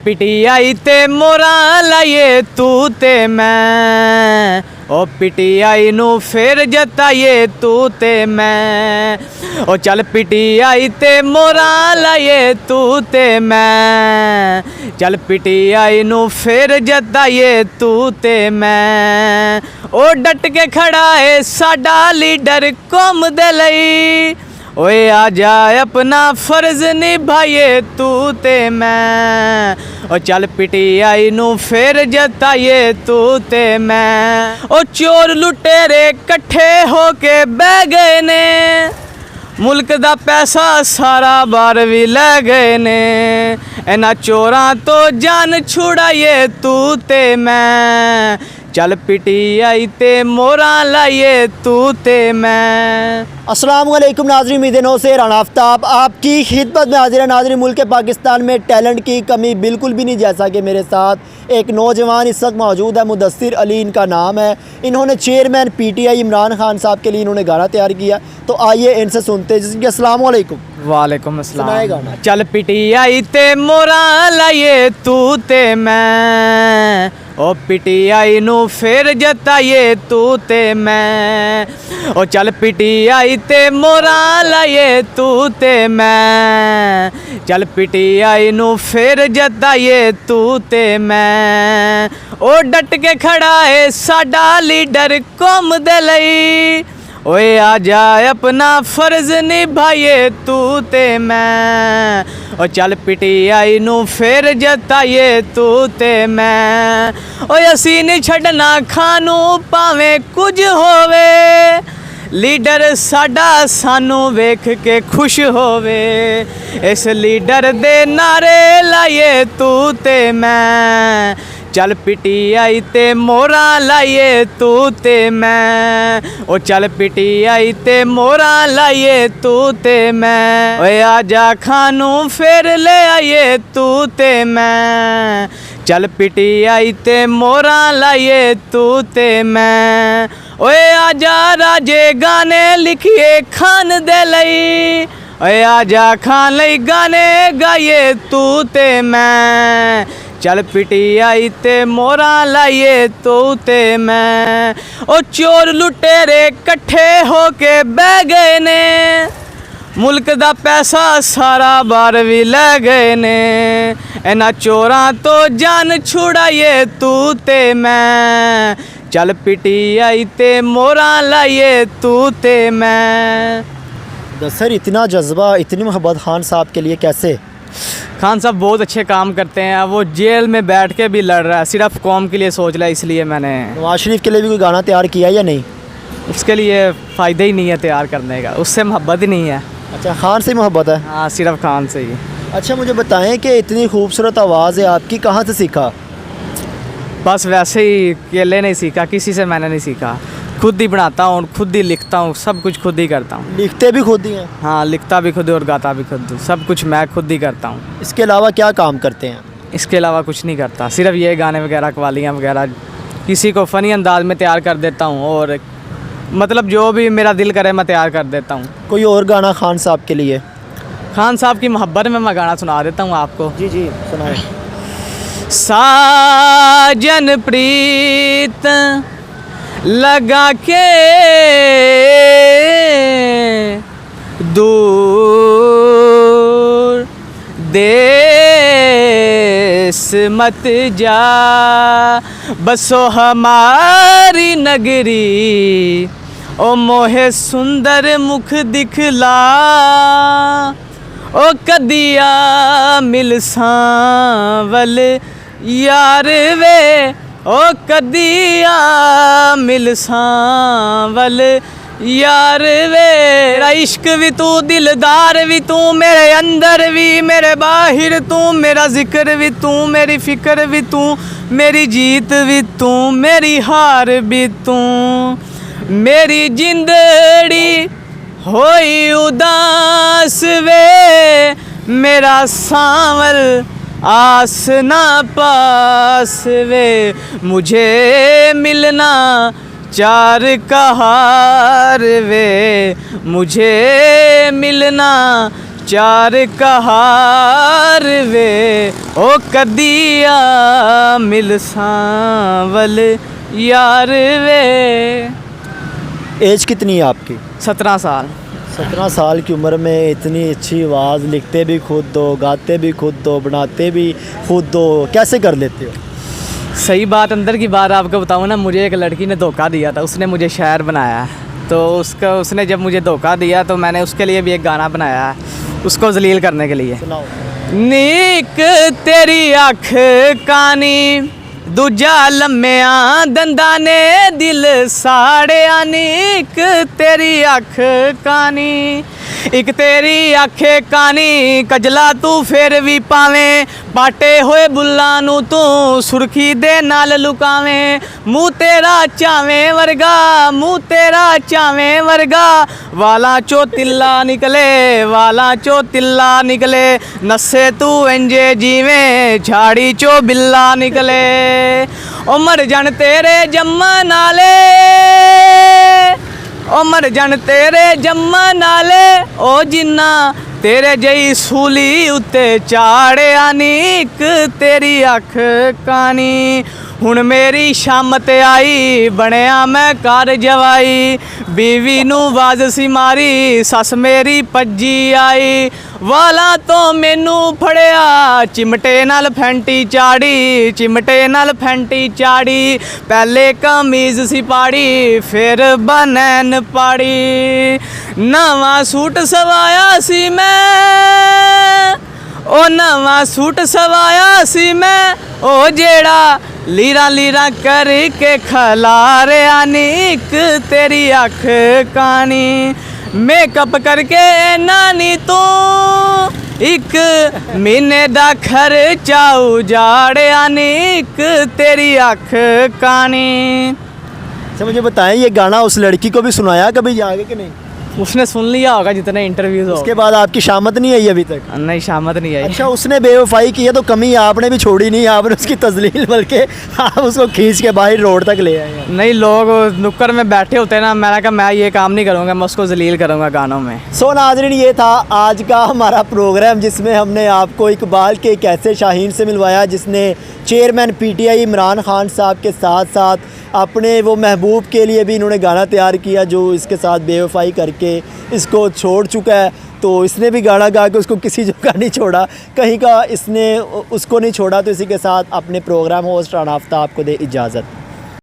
PTI ते मोरा लाइए तू ते मैं, ओ पीटीआई नू फिर जताइए तू ते मैं। ओ चल पीटीआई ते मोरा लाइए तू ते मैं, चल पीटीआई नू फिर जताइए तू ते मैं। ओ डट के खड़ा है साडा लीडर कौम दे लई, ओए आ जा अपना फर्ज निभाइए तू ते मैं। ओ चल पीटीआई नू फिर जताइए तू ते मैं। ओ चोर लुटेरे कट्ठे होके बह गए ने, मुल्क दा पैसा सारा बार भी लै गए ने। इन्हां चोरां तो जान छुड़ाइए तू ते मैं, चल पीटीआई ते मोरा लाइए तू ते मैं। अस्सलामुअलैकुम नाज़रीन, उम्मीद है से राना आफ्ताब आपकी खिदमत में हाजिर है। नाज़रीन, मुल्क पाकिस्तान में टैलेंट की कमी बिल्कुल भी नहीं, जैसा कि मेरे साथ एक नौजवान इस वक्त मौजूद है, मुदस्सिर अली इनका नाम है। इन्होंने चेयरमैन पीटीआई इमरान खान साहब के लिए इन्होंने गाना तैयार किया, तो आइए इनसे सुनते हैं। जिसकी अस्सलामुअलैकुम। वालेकुम अस्सलाम। गाना। चल पीटीआई ते मोरा लाइए तू ते मैं, ओ पीटीआई नू फिर जताइए तू ते मैं। ओ चल पीटीआई ते मोरा लाइए तू ते मैं, चल पीटीआई नू फिर जताइए तू ते मैं। ओ डट के खड़ा है साडा लीडर कौम दे लई, ओए आ जा अपना फर्ज निभाइए तू ते मैं। ओ चल पीटीआई नू फिर जताइए तू ते मैं। ओए असी नहीं छड़ना खानू भावें कुछ होवे, लीडर साडा सानू वेख के खुश होवे। इस लीडर दे नारे लाइए तू ते मैं, चल पीटीआई ते मोरा लाइए तू ते मैं। ओ चल पीटीआई ते मोरा लाइए तू ते मैं। ओए आजा खानू फिर ले आइए तू ते मैं, चल पीटीआई ते मोरा लाइए तू ते मैं। ओए आजा राजे गाने लिखिए खान दे लई, ओए आजा खान लई गाने गाइए तू ते मैं। चल पीटीआई ते मोरा लाइए तू ते मैं। ओ चोर लुटेरे कट्ठे होके बह गए ने, मुल्क दा पैसा सारा बार भी लै गए ने। इन्हां चोरां तो जान छुड़ाइए तू ते मैं, चल पीटीआई ते मोरा लाइए तू ते मैं। सर, इतना जज्बा, इतनी मोहब्बत खान साहब के लिए कैसे? खान साहब बहुत अच्छे काम करते हैं। वो जेल में बैठ के भी लड़ रहा है, सिर्फ कौम के लिए सोच रहा है, इसलिए मैंने नवाज शरीफ के लिए भी कोई गाना तैयार किया या नहीं? उसके लिए फ़ायदा ही नहीं है तैयार करने का, उससे मोहब्बत ही नहीं है। अच्छा, खान से मोहब्बत है? हाँ, सिर्फ खान से ही। अच्छा, मुझे बताएं कि इतनी खूबसूरत आवाज़ है आपकी, कहाँ से सीखा? बस वैसे ही अकेले नहीं सीखा, किसी से मैंने नहीं सीखा, खुद ही बनाता हूँ, खुद ही लिखता हूँ, सब कुछ खुद ही करता हूँ। लिखते भी खुद ही हैं? हाँ, लिखता भी खुद और गाता भी खुद, सब कुछ मैं खुद ही करता हूँ। इसके अलावा क्या काम करते हैं? इसके अलावा कुछ नहीं करता, सिर्फ ये गाने वगैरह, कवालियाँ वगैरह किसी को फ़नी अंदाज में तैयार कर देता हूँ, और मतलब जो भी मेरा दिल करे मैं तैयार कर देता हूँ। कोई और गाना खान साहब के लिए? खान साहब की मोहब्बत में मैं गाना सुना देता हूँ आपको। जी जी, सुनाएं। साजन प्रीत लगा के दूर देश मत जा, बसो हमारी नगरी, ओ मोहे सुंदर मुख दिखला, ओ कदिया मिल सांवल यार वे, ओ कदिया मिल सांवल यार वे। मेरा इश्क भी तू, दिलदार भी तू, मेरे अंदर भी मेरे बाहर तू, मेरा जिक्र भी तू, मेरी फिक्र भी तू, मेरी जीत भी तू, मेरी हार भी तू। मेरी जिंदड़ी होई उदास वे, मेरा सांवल आस ना पास वे, मुझे मिलना चार कहार वे, मुझे मिलना चार कहार वे ओ कदिया मिल सांवल यार वे। एज कितनी है आपकी? 17 साल। 17 साल की उम्र में इतनी अच्छी आवाज़, लिखते भी खुद हो, गाते भी खुद हो, बनाते भी खुद हो, कैसे कर लेते हो? सही बात, अंदर की बात आपको बताऊँ ना, मुझे एक लड़की ने धोखा दिया था, उसने मुझे शायर बनाया है। तो उसने जब मुझे धोखा दिया तो मैंने उसके लिए भी एक गाना बनाया है, उसको जलील करने के लिए। सुनाओ। नीक तेरी अख कानी दूजा लम्मिया दंदा ने दिल साड़िया। नीक तेरी अख कानी, एक तेरी अखे कानी कजला तू फिर भी पावें। पाटे होए बुल्लां नू तू सुर्खी दे नाल लुकावें। मुँह तेरा चावें वर्गा, मुँह तेरा चावें वर्गा। वाला चो तिल्ला निकले, वाला चो तिल्ला निकले। नस्से तू इंजे जीवें झाड़ी चो बिल्ला निकले। ओ मर जान तेरे जम्मन नाले, ओ मर जान तेरे जम्मन नाले। ओ जिन्ना तेरे जई सूली उत्ते चाड़िया। नीक तेरी अख कानी हुण मेरी शामत आई, बनया मैं घर जवाई। बीवी नू वाज सी मारी, सस मेरी पज्जी आई। वाला तो मैनू फड़िया, चिमटे नाल फैंटी चाड़ी, चिमटे नाल फैंटी चाड़ी। पहले कमीज सी पाड़ी, फिर बनैन पाड़ी। नवा सूट सवाया सी मैं, ओ नवा सूट सवाया सी मैं। ओ जेड़ा लीरा लीरा करके खलारिया। नीक तेरी अख कानी मेकअप करके नानी तू एक महीने दा खर्चा उजाड़िया। नीक तेरी अख कानी। अच्छा मुझे बताएं, ये गाना उस लड़की को भी सुनाया कभी जाके कि नहीं? उसने सुन लिया होगा जितने इंटरव्यूज हो। उसके बाद आपकी शामत नहीं आई अभी तक? नहीं, शामत नहीं आई। अच्छा, उसने बेवफाई की है तो कमी आपने भी छोड़ी नहीं, आपने उसकी तजलील बल्कि आप उसको खींच के बाहर रोड तक ले आए हैं। नहीं, लोग नुक्कड़ में बैठे होते हैं ना, मैंने कहा मैं ये काम नहीं करूँगा, मैं उसको जलील करूँगा गानों में। सो नाज़रीन, ये था आज का हमारा प्रोग्राम जिसमें हमने आपको इकबाल के एक ऐसे शाहीन से मिलवाया जिसने चेयरमैन पीटीआई इमरान खान साहब के साथ साथ अपने वो महबूब के लिए भी इन्होंने गाना तैयार किया जो इसके साथ बेवफाई करके इसको छोड़ चुका है। तो इसने भी गाना गा के उसको किसी जगह नहीं छोड़ा, कहीं का इसने उसको नहीं छोड़ा। तो इसी के साथ अपने प्रोग्राम होस्ट राना आफ्ताब को दे इजाज़त।